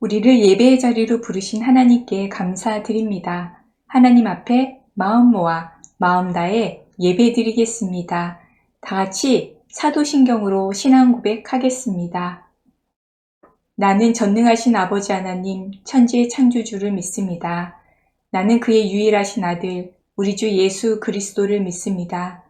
우리를 예배의 자리로 부르신 하나님께 감사드립니다. 하나님 앞에 마음 모아 마음 다해 예배드리겠습니다. 다 같이 사도신경으로 신앙 고백하겠습니다. 나는 전능하신 아버지 하나님 천지의 창조주를 믿습니다. 나는 그의 유일하신 아들 우리 주 예수 그리스도를 믿습니다.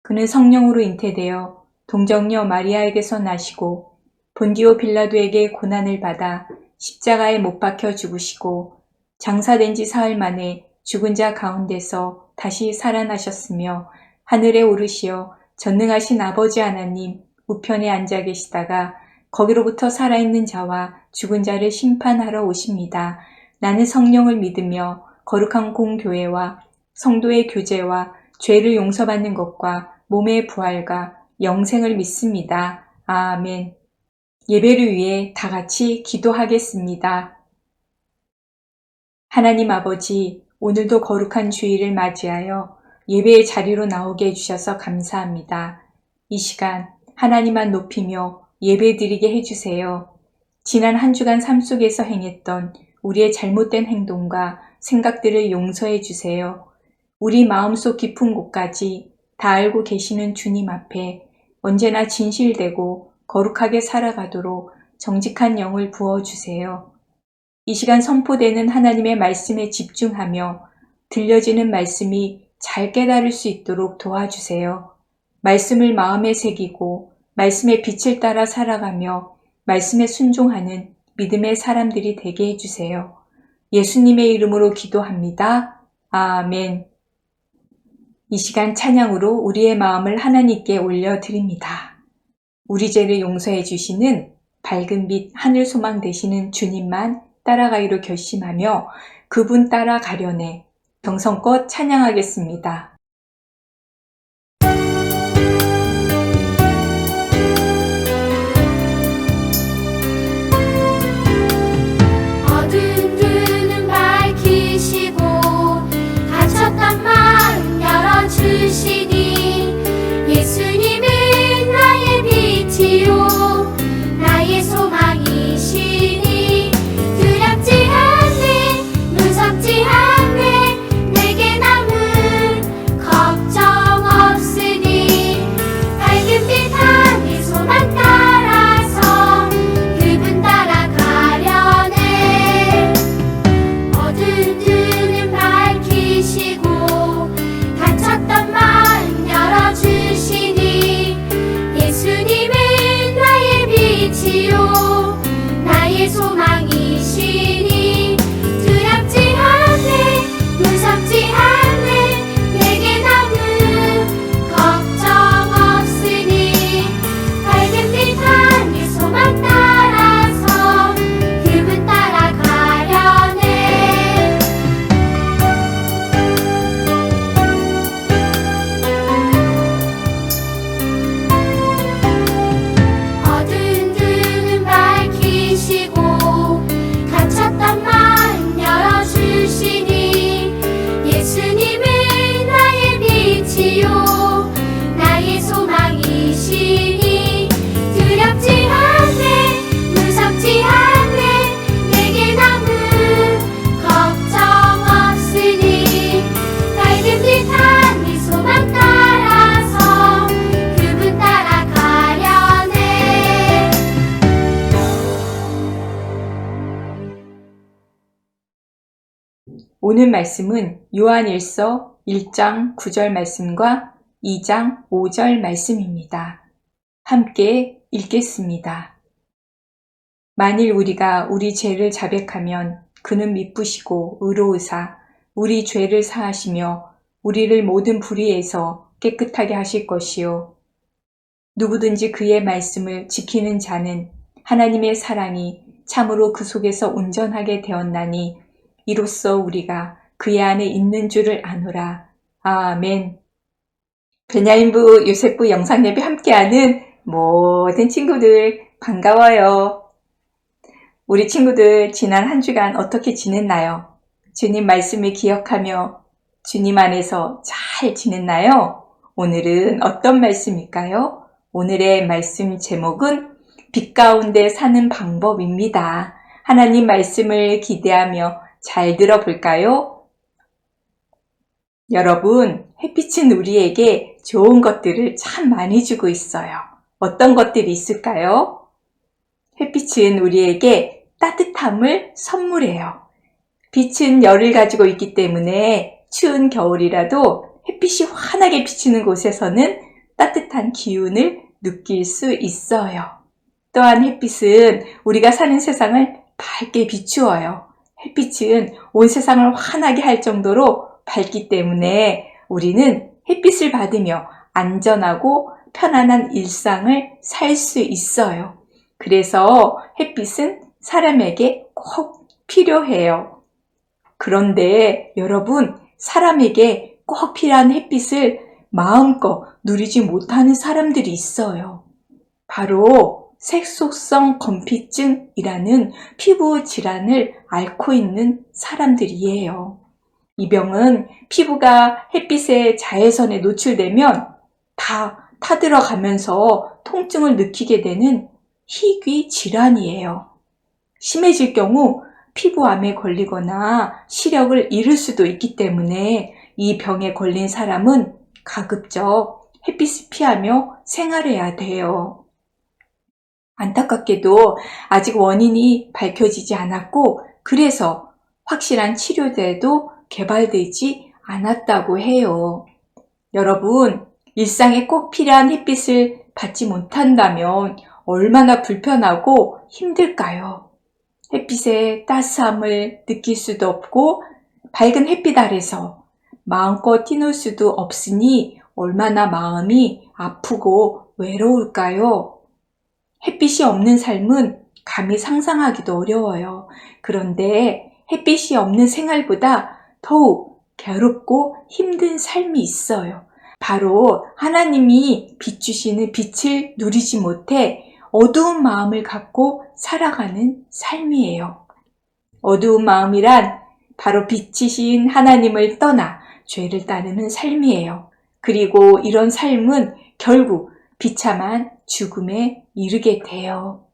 그는 성령으로 잉태되어 동정녀 마리아에게서 나시고 본디오 빌라도에게 고난을 받아 십자가에 못 박혀 죽으시고 장사된 지 사흘 만에 죽은 자 가운데서 다시 살아나셨으며 하늘에 오르시어 전능하신 아버지 하나님 우편에 앉아 계시다가 거기로부터 살아있는 자와 죽은 자를 심판하러 오십니다. 나는 성령을 믿으며 거룩한 공교회와 성도의 교제와 죄를 용서받는 것과 몸의 부활과 영생을 믿습니다. 아멘. 예배를 위해 다 같이 기도하겠습니다. 하나님 아버지, 오늘도 거룩한 주일을 맞이하여 예배의 자리로 나오게 해주셔서 감사합니다. 이 시간 하나님만 높이며 예배드리게 해주세요. 지난 한 주간 삶 속에서 행했던 우리의 잘못된 행동과 생각들을 용서해 주세요. 우리 마음속 깊은 곳까지 다 알고 계시는 주님 앞에 언제나 진실되고 거룩하게 살아가도록 정직한 영을 부어주세요. 이 시간 선포되는 하나님의 말씀에 집중하며 들려지는 말씀이 잘 깨달을 수 있도록 도와주세요. 말씀을 마음에 새기고 말씀의 빛을 따라 살아가며 말씀에 순종하는 믿음의 사람들이 되게 해주세요. 예수님의 이름으로 기도합니다. 아멘. 이 시간 찬양으로 우리의 마음을 하나님께 올려드립니다. 우리 죄를 용서해 주시는 밝은 빛 하늘 소망 되시는 주님만 따라가기로 결심하며 그분 따라가려네 정성껏 찬양하겠습니다. 어두운 눈은 밝히시고 갇혔던 마음 열어주시니 예수님은 나의 빛이요 나의 소망이시니 두렵지 않네 무섭지 않네 내게 남은 걱정 없으니 밝은 빛 하늘 소망 따라서 그분 따라가려네 어두운 눈은 밝히시고 닫혔던 마음 열어주시니 예수님은 나의 빛이요 나의 소망이시니 두렵지 않네 무섭지 않네 내게 남은 걱정 없으니 밝은 빛 하늘 소망 따라서 그분 따라가려네 어두운 눈은 밝히시고 갇혔던 마음 열어주시니 예수님은 나의 빛이요 나의 소망이시니 두렵지 않네 무섭지 않네 내게 남은 걱정 없으니 밝은 빛 하늘 소망 따라서 그분 따라가려네 오늘 말씀은 요한일서 1장 9절 말씀과 2장 5절 말씀입니다. 함께 읽겠습니다. 만일 우리가 우리 죄를 자백하면 그는 미쁘시고 의로우사 우리 죄를 사하시며 우리를 모든 불의에서 깨끗하게 하실 것이요 누구든지 그의 말씀을 지키는 자는 하나님의 사랑이 참으로 그 속에서 온전하게 되었나니 이로써 우리가 그의 안에 있는 줄을 아노라. 아멘. 베냐민부 요셉부 영상예배 함께하는 모든 친구들 반가워요. 우리 친구들 지난 한 주간 어떻게 지냈나요? 주님 말씀을 기억하며 주님 안에서 잘 지냈나요? 오늘은 어떤 말씀일까요? 오늘의 말씀 제목은 빛 가운데 사는 방법입니다. 하나님 말씀을 기대하며 잘 들어볼까요? 여러분, 햇빛은 우리에게 좋은 것들을 참 많이 주고 있어요. 어떤 것들이 있을까요? 햇빛은 우리에게 따뜻함을 선물해요. 빛은 열을 가지고 있기 때문에 추운 겨울이라도 햇빛이 환하게 비치는 곳에서는 따뜻한 기운을 느낄 수 있어요. 또한 햇빛은 우리가 사는 세상을 밝게 비추어요. 햇빛은 온 세상을 환하게 할 정도로 밝기 때문에 우리는 햇빛을 받으며 안전하고 편안한 일상을 살 수 있어요. 그래서 햇빛은 사람에게 꼭 필요해요. 그런데 여러분, 사람에게 꼭 필요한 햇빛을 마음껏 누리지 못하는 사람들이 있어요. 바로 색소성 건피증이라는 피부 질환을 앓고 있는 사람들이에요. 이 병은 피부가 햇빛의 자외선에 노출되면 다 타들어가면서 통증을 느끼게 되는 희귀 질환이에요. 심해질 경우 피부암에 걸리거나 시력을 잃을 수도 있기 때문에 이 병에 걸린 사람은 가급적 햇빛을 피하며 생활해야 돼요. 안타깝게도 아직 원인이 밝혀지지 않았고 그래서 확실한 치료제도 개발되지 않았다고 해요. 여러분, 일상에 꼭 필요한 햇빛을 받지 못한다면 얼마나 불편하고 힘들까요? 햇빛의 따스함을 느낄 수도 없고 밝은 햇빛 아래서 마음껏 뛰놀 수도 없으니 얼마나 마음이 아프고 외로울까요? 햇빛이 없는 삶은 감히 상상하기도 어려워요. 그런데 햇빛이 없는 생활보다 더욱 괴롭고 힘든 삶이 있어요. 바로 하나님이 비추시는 빛을 누리지 못해 어두운 마음을 갖고 살아가는 삶이에요. 어두운 마음이란 바로 빛이신 하나님을 떠나 죄를 따르는 삶이에요. 그리고 이런 삶은 결국 비참한 죽음에 이르게 돼요.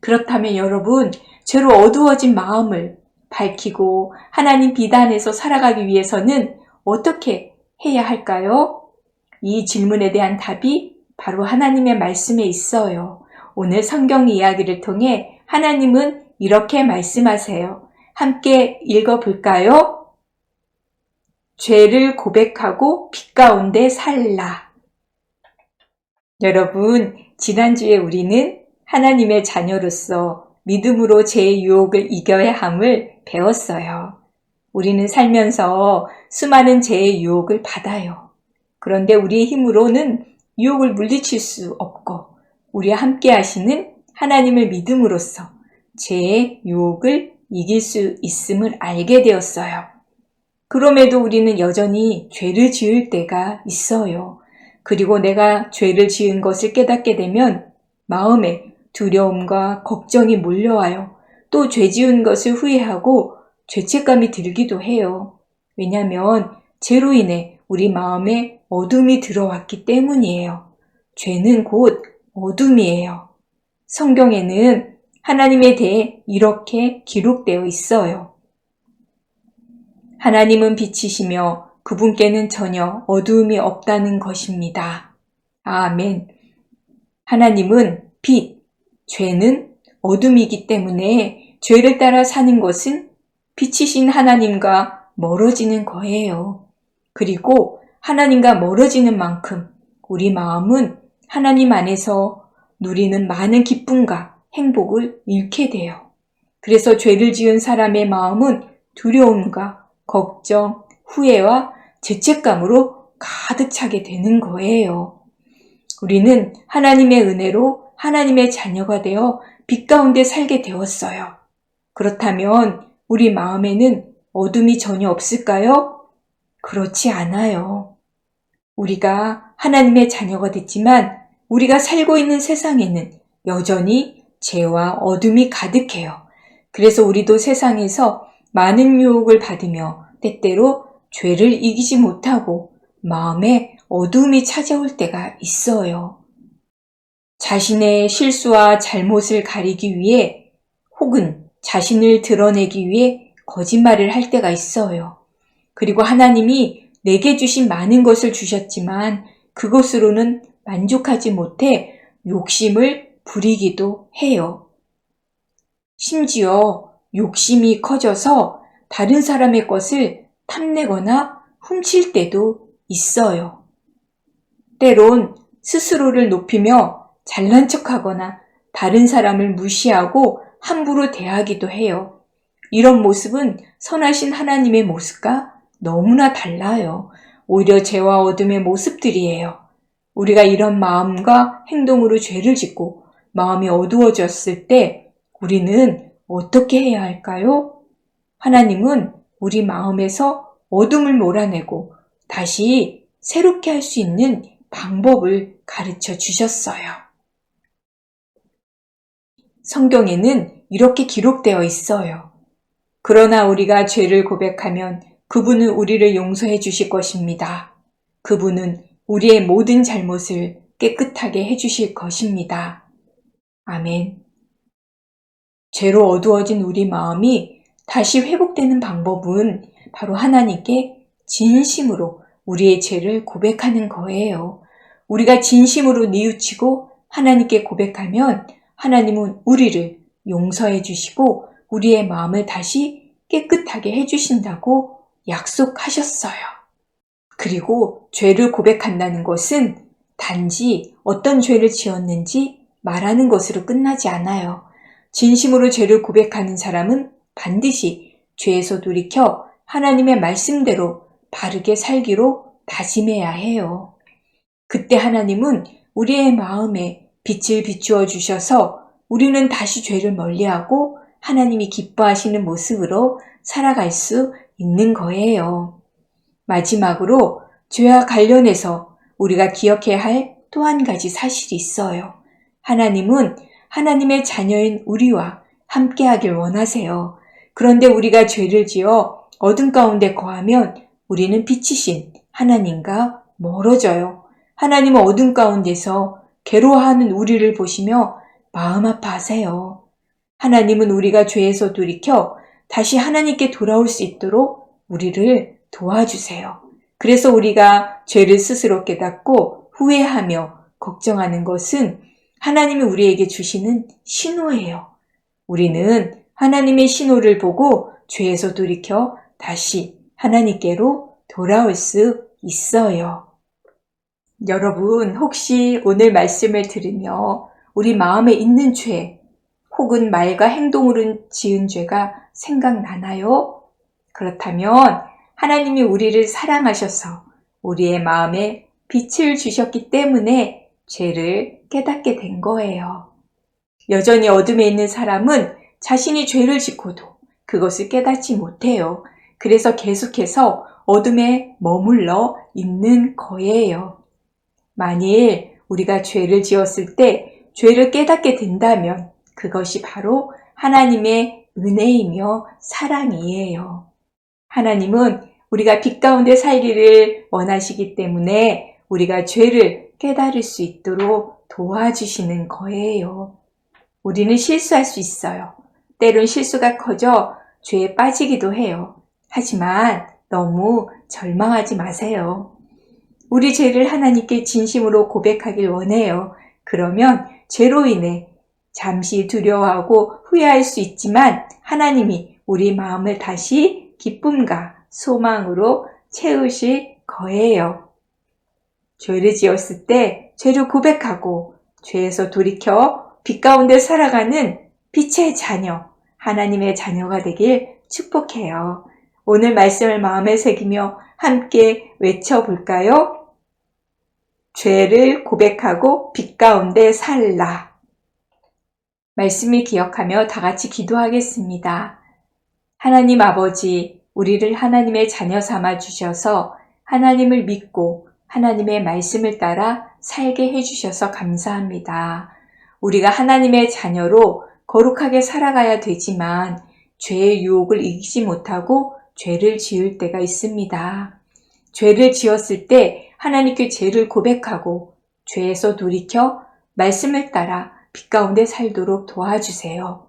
그렇다면 여러분, 죄로 어두워진 마음을 밝히고 하나님 빛 안에서 살아가기 위해서는 어떻게 해야 할까요? 이 질문에 대한 답이 바로 하나님의 말씀에 있어요. 오늘 성경 이야기를 통해 하나님은 이렇게 말씀하세요. 함께 읽어볼까요? 죄를 고백하고 빛 가운데 살라. 여러분, 지난주에 우리는 하나님의 자녀로서 믿음으로 죄의 유혹을 이겨야 함을 배웠어요. 우리는 살면서 수많은 죄의 유혹을 받아요. 그런데 우리의 힘으로는 유혹을 물리칠 수 없고 우리와 함께 하시는 하나님을 믿음으로써 죄의 유혹을 이길 수 있음을 알게 되었어요. 그럼에도 우리는 여전히 죄를 지을 때가 있어요. 그리고 내가 죄를 지은 것을 깨닫게 되면 마음에 두려움과 걱정이 몰려와요. 또 죄 지은 것을 후회하고 죄책감이 들기도 해요. 왜냐하면 죄로 인해 우리 마음에 어둠이 들어왔기 때문이에요. 죄는 곧 어둠이에요. 성경에는 하나님에 대해 이렇게 기록되어 있어요. 하나님은 빛이시며 그분께는 전혀 어두움이 없다는 것입니다. 아멘. 하나님은 빛, 죄는 어둠이기 때문에 죄를 따라 사는 것은 빛이신 하나님과 멀어지는 거예요. 그리고 하나님과 멀어지는 만큼 우리 마음은 하나님 안에서 누리는 많은 기쁨과 행복을 잃게 돼요. 그래서 죄를 지은 사람의 마음은 두려움과 걱정, 후회와 죄책감으로 가득 차게 되는 거예요. 우리는 하나님의 은혜로 하나님의 자녀가 되어 빛 가운데 살게 되었어요. 그렇다면 우리 마음에는 어둠이 전혀 없을까요? 그렇지 않아요. 우리가 하나님의 자녀가 됐지만 우리가 살고 있는 세상에는 여전히 죄와 어둠이 가득해요. 그래서 우리도 세상에서 많은 유혹을 받으며 때때로 죄를 이기지 못하고 마음에 어둠이 찾아올 때가 있어요. 자신의 실수와 잘못을 가리기 위해 혹은 자신을 드러내기 위해 거짓말을 할 때가 있어요. 그리고 하나님이 내게 주신 많은 것을 주셨지만 그것으로는 만족하지 못해 욕심을 부리기도 해요. 심지어 욕심이 커져서 다른 사람의 것을 탐내거나 훔칠 때도 있어요. 때론 스스로를 높이며 잘난 척하거나 다른 사람을 무시하고 함부로 대하기도 해요. 이런 모습은 선하신 하나님의 모습과 너무나 달라요. 오히려 죄와 어둠의 모습들이에요. 우리가 이런 마음과 행동으로 죄를 짓고 마음이 어두워졌을 때 우리는 어떻게 해야 할까요? 하나님은 우리 마음에서 어둠을 몰아내고 다시 새롭게 할 수 있는 방법을 가르쳐 주셨어요. 성경에는 이렇게 기록되어 있어요. 그러나 우리가 죄를 고백하면 그분은 우리를 용서해 주실 것입니다. 그분은 우리의 모든 잘못을 깨끗하게 해 주실 것입니다. 아멘. 죄로 어두워진 우리 마음이 다시 회복되는 방법은 바로 하나님께 진심으로 우리의 죄를 고백하는 거예요. 우리가 진심으로 뉘우치고 하나님께 고백하면 하나님은 우리를 용서해 주시고 우리의 마음을 다시 깨끗하게 해 주신다고 약속하셨어요. 그리고 죄를 고백한다는 것은 단지 어떤 죄를 지었는지 말하는 것으로 끝나지 않아요. 진심으로 죄를 고백하는 사람은 반드시 죄에서 돌이켜 하나님의 말씀대로 바르게 살기로 다짐해야 해요. 그때 하나님은 우리의 마음에 빛을 비추어 주셔서 우리는 다시 죄를 멀리하고 하나님이 기뻐하시는 모습으로 살아갈 수 있는 거예요. 마지막으로 죄와 관련해서 우리가 기억해야 할 또 한 가지 사실이 있어요. 하나님은 하나님의 자녀인 우리와 함께하길 원하세요. 그런데 우리가 죄를 지어 어둠 가운데 거하면 우리는 빛이신 하나님과 멀어져요. 하나님은 어둠 가운데서 괴로워하는 우리를 보시며 마음 아파하세요. 하나님은 우리가 죄에서 돌이켜 다시 하나님께 돌아올 수 있도록 우리를 도와주세요. 그래서 우리가 죄를 스스로 깨닫고 후회하며 걱정하는 것은 하나님이 우리에게 주시는 신호예요. 우리는 하나님의 신호를 보고 죄에서 돌이켜 다시 하나님께로 돌아올 수 있어요. 여러분, 혹시 오늘 말씀을 들으며 우리 마음에 있는 죄 혹은 말과 행동으로 지은 죄가 생각나나요? 그렇다면 하나님이 우리를 사랑하셔서 우리의 마음에 빛을 주셨기 때문에 죄를 깨닫게 된 거예요. 여전히 어둠에 있는 사람은 자신이 죄를 짓고도 그것을 깨닫지 못해요. 그래서 계속해서 어둠에 머물러 있는 거예요. 만일 우리가 죄를 지었을 때 죄를 깨닫게 된다면 그것이 바로 하나님의 은혜이며 사랑이에요. 하나님은 우리가 빛 가운데 살기를 원하시기 때문에 우리가 죄를 깨달을 수 있도록 도와주시는 거예요. 우리는 실수할 수 있어요. 때론 실수가 커져 죄에 빠지기도 해요. 하지만 너무 절망하지 마세요. 우리 죄를 하나님께 진심으로 고백하길 원해요. 그러면 죄로 인해 잠시 두려워하고 후회할 수 있지만 하나님이 우리 마음을 다시 기쁨과 소망으로 채우실 거예요. 죄를 지었을 때 죄를 고백하고 죄에서 돌이켜 빛 가운데 살아가는 빛의 자녀, 하나님의 자녀가 되길 축복해요. 오늘 말씀을 마음에 새기며 함께 외쳐볼까요? 죄를 고백하고 빛 가운데 살라. 말씀을 기억하며 다 같이 기도하겠습니다. 하나님 아버지, 우리를 하나님의 자녀 삼아 주셔서 하나님을 믿고 하나님의 말씀을 따라 살게 해주셔서 감사합니다. 우리가 하나님의 자녀로 거룩하게 살아가야 되지만 죄의 유혹을 이기지 못하고 죄를 지을 때가 있습니다. 죄를 지었을 때 하나님께 죄를 고백하고 죄에서 돌이켜 말씀을 따라 빛 가운데 살도록 도와주세요.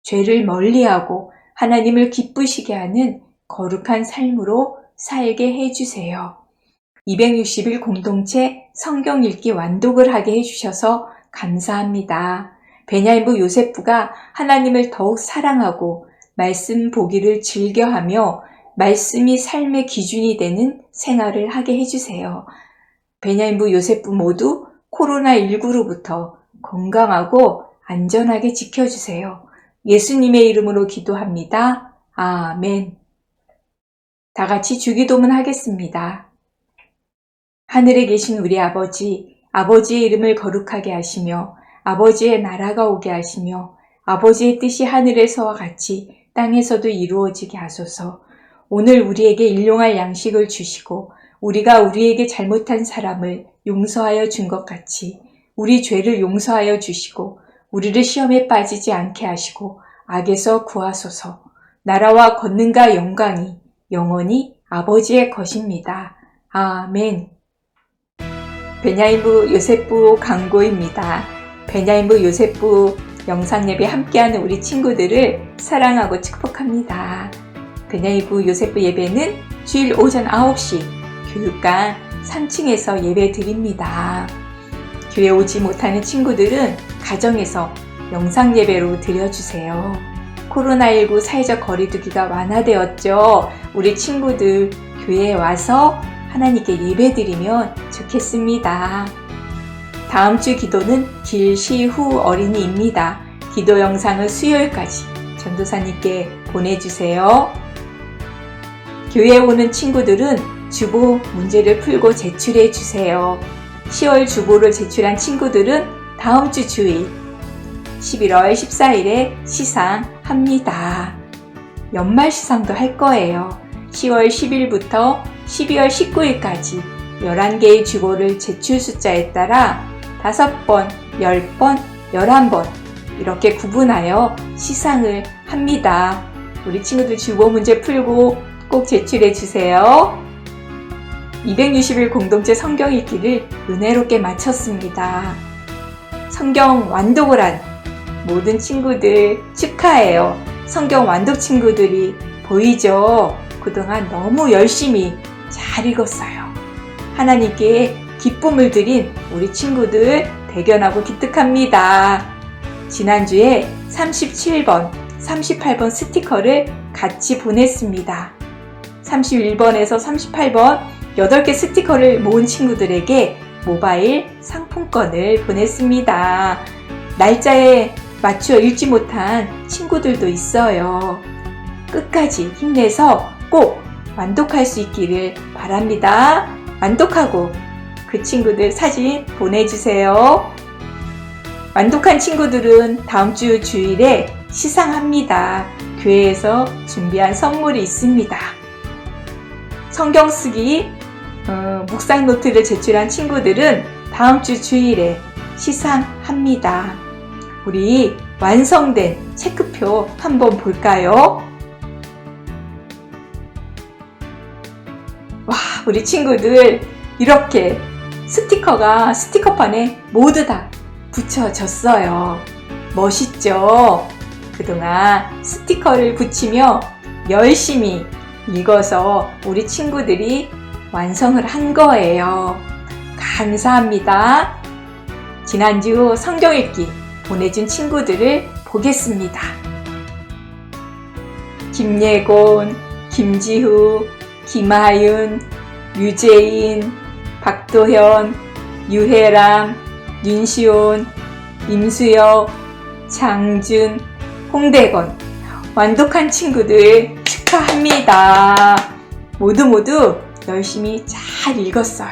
죄를 멀리하고 하나님을 기쁘시게 하는 거룩한 삶으로 살게 해주세요. 260일 공동체 성경 읽기 완독을 하게 해주셔서 감사합니다. 베냐민부 요세프가 하나님을 더욱 사랑하고 말씀 보기를 즐겨하며 말씀이 삶의 기준이 되는 생활을 하게 해주세요. 베냐민부 요세프 모두 코로나19로부터 건강하고 안전하게 지켜주세요. 예수님의 이름으로 기도합니다. 아멘. 다 같이 주기도문 하겠습니다. 하늘에 계신 우리 아버지, 아버지의 이름을 거룩하게 하시며 아버지의 나라가 오게 하시며 아버지의 뜻이 하늘에서와 같이 땅에서도 이루어지게 하소서. 오늘 우리에게 일용할 양식을 주시고 우리가 우리에게 잘못한 사람을 용서하여 준 것 같이 우리 죄를 용서하여 주시고 우리를 시험에 빠지지 않게 하시고 악에서 구하소서. 나라와 권능과 영광이 영원히 아버지의 것입니다. 아멘. 베냐민부 요세프 강고입니다. 베냐민부 요세프 영상예배 함께하는 우리 친구들을 사랑하고 축복합니다. 베냐민부 요세프 예배는 주일 오전 9시 교육관 3층에서 예배 드립니다. 교회 오지 못하는 친구들은 가정에서 영상예배로 드려주세요. 코로나19 사회적 거리두기가 완화되었죠. 우리 친구들 교회에 와서 하나님께 예배드리면 좋겠습니다. 다음 주 기도는 길시후 어린이입니다. 기도 영상을 수요일까지 전도사님께 보내주세요. 교회에 오는 친구들은 주보 문제를 풀고 제출해 주세요. 10월 주보를 제출한 친구들은 다음 주 주일 11월 14일에 시상합니다. 연말 시상도 할 거예요. 10월 10일부터 12월 19일까지 11개의 주보를 제출 숫자에 따라 5번, 10번, 11번 이렇게 구분하여 시상을 합니다. 우리 친구들 주보 문제 풀고 꼭 제출해 주세요. 260일 공동체 성경 읽기를 은혜롭게 마쳤습니다. 성경 완독을 한 모든 친구들 축하해요. 성경 완독 친구들이 보이죠? 그동안 너무 열심히 잘 읽었어요. 하나님께 기쁨을 드린 우리 친구들 대견하고 기특합니다. 지난주에 37번, 38번 스티커를 같이 보냈습니다. 31번에서 38번 8개 스티커를 모은 친구들에게 모바일 상품권을 보냈습니다. 날짜에 맞추어 읽지 못한 친구들도 있어요. 끝까지 힘내서 꼭 완독할 수 있기를 바랍니다. 완독하고 그 친구들 사진 보내주세요. 완독한 친구들은 다음 주 주일에 시상합니다. 교회에서 준비한 선물이 있습니다. 성경 쓰기 묵상 노트를 제출한 친구들은 다음 주 주일에 시상합니다. 우리 완성된 체크표 한번 볼까요? 와, 우리 친구들 이렇게 스티커가 스티커판에 모두 다 붙여졌어요. 멋있죠? 그동안 스티커를 붙이며 열심히 읽어서 우리 친구들이 완성을 한 거예요. 감사합니다. 지난주 성경 읽기 보내준 친구들을 보겠습니다. 김예곤, 김지후, 김하윤, 유재인, 박도현, 유혜람, 윤시온, 임수혁, 장준, 홍대건 완독한 친구들 축하합니다. 모두 열심히 잘 읽었어요.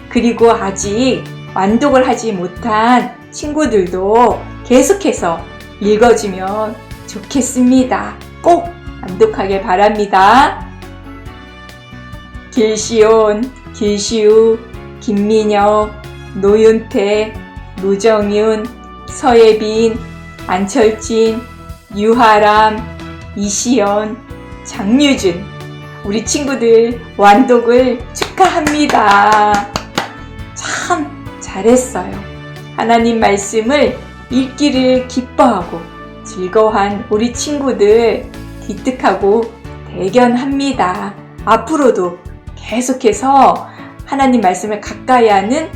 그리고 아직 완독을 하지 못한 친구들도 계속해서 읽어주면 좋겠습니다. 꼭 완독하길 바랍니다. 길시온, 길시우, 김민혁, 노윤태, 노정윤, 서예빈, 안철진, 유하람, 이시연, 장유준 우리 친구들 완독을 축하합니다. 참 잘했어요. 하나님 말씀을 읽기를 기뻐하고 즐거워한 우리 친구들 기특하고 대견합니다. 앞으로도 계속해서 하나님 말씀을 가까이 하는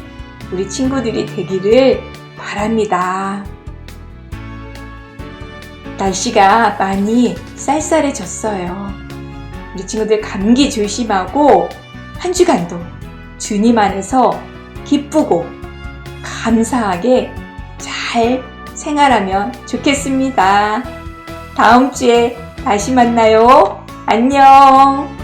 우리 친구들이 되기를 바랍니다. 날씨가 많이 쌀쌀해졌어요. 우리 친구들 감기 조심하고 한 주간도 주님 안에서 기쁘고 감사하게 잘 생활하면 좋겠습니다. 다음 주에 다시 만나요. 안녕.